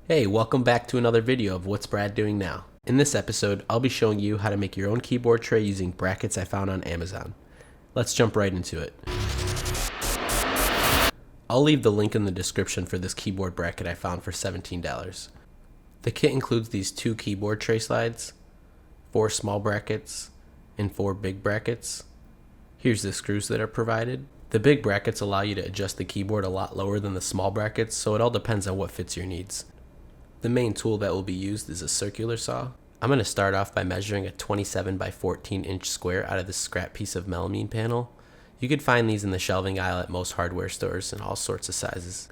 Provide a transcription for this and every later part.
Hey, welcome back to another video of What's Brad Doing Now. In this episode, I'll be showing you how to make your own keyboard tray using brackets I found on Amazon. Let's jump right into it. I'll leave the link in the description for this keyboard bracket I found for $17. The kit includes these 2 keyboard tray slides, 4 small brackets, and 4 big brackets. Here's the screws that are provided. The big brackets allow you to adjust the keyboard a lot lower than the small brackets, so it all depends on what fits your needs. The main tool that will be used is a circular saw. I'm going to start off by measuring a 27 by 14 inch square out of this scrap piece of melamine panel. You could find these in the shelving aisle at most hardware stores in all sorts of sizes.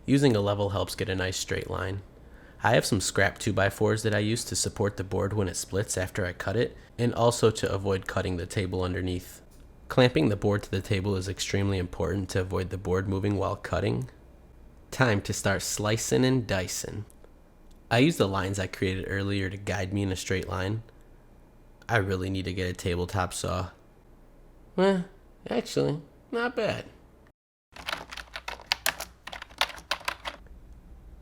Using a level helps get a nice straight line. I have some scrap 2x4s that I use to support the board when it splits after I cut it, and also to avoid cutting the table underneath. Clamping the board to the table is extremely important to avoid the board moving while cutting. Time to start slicing and dicing. I used the lines I created earlier to guide me in a straight line. I really need to get a tabletop saw. Actually, not bad.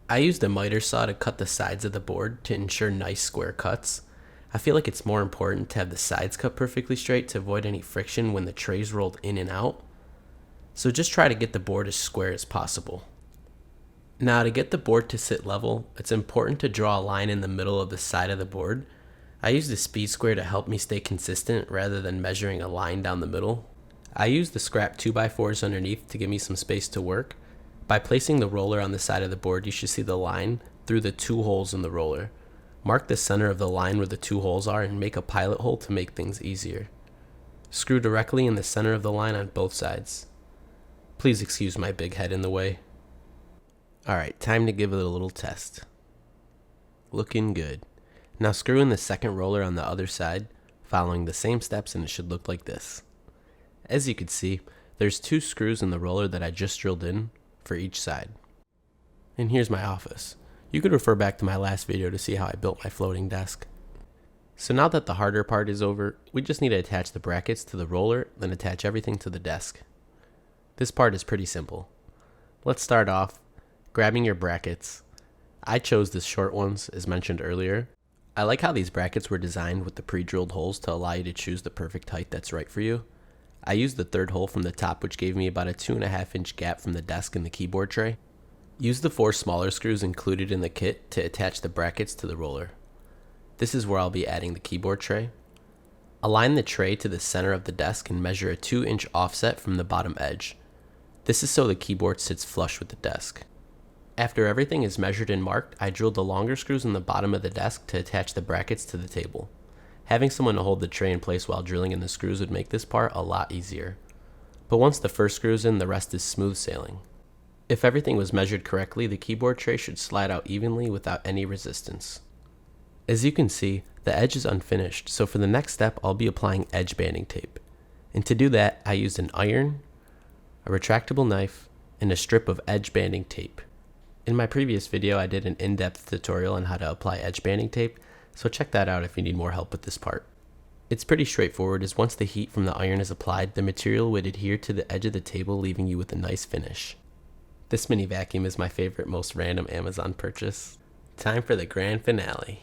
I used a miter saw to cut the sides of the board to ensure nice square cuts. I feel like it's more important to have the sides cut perfectly straight to avoid any friction when the tray's rolled in and out. So just try to get the board as square as possible. Now, to get the board to sit level, it's important to draw a line in the middle of the side of the board. I used a speed square to help me stay consistent rather than measuring a line down the middle. I used the scrap 2x4s underneath to give me some space to work. By placing the roller on the side of the board, you should see the line through the 2 holes in the roller. Mark the center of the line where the 2 holes are and make a pilot hole to make things easier. Screw directly in the center of the line on both sides. Please excuse my big head in the way. Alright, time to give it a little test. Looking good. Now screw in the second roller on the other side, following the same steps, and it should look like this. As you can see, there's 2 screws in the roller that I just drilled in for each side. And here's my office. You could refer back to my last video to see how I built my floating desk. So now that the harder part is over, we just need to attach the brackets to the roller, then attach everything to the desk. This part is pretty simple. Let's start off grabbing your brackets. I chose the short ones as mentioned earlier. I like how these brackets were designed with the pre-drilled holes to allow you to choose the perfect height that's right for you. I used the 3rd hole from the top, which gave me about a 2.5 inch gap from the desk and the keyboard tray. Use the 4 smaller screws included in the kit to attach the brackets to the roller. This is where I'll be adding the keyboard tray. Align the tray to the center of the desk and measure a 2 inch offset from the bottom edge. This is so the keyboard sits flush with the desk. After everything is measured and marked, I drilled the longer screws in the bottom of the desk to attach the brackets to the table. Having someone to hold the tray in place while drilling in the screws would make this part a lot easier. But once the first screw is in, the rest is smooth sailing. If everything was measured correctly, the keyboard tray should slide out evenly without any resistance. As you can see, the edge is unfinished, so for the next step, I'll be applying edge banding tape. And to do that, I used an iron, a retractable knife, and a strip of edge banding tape. In my previous video, I did an in-depth tutorial on how to apply edge banding tape, so check that out if you need more help with this part. It's pretty straightforward, as once the heat from the iron is applied, the material would adhere to the edge of the table, leaving you with a nice finish. This mini vacuum is my favorite, most random Amazon purchase. Time for the grand finale.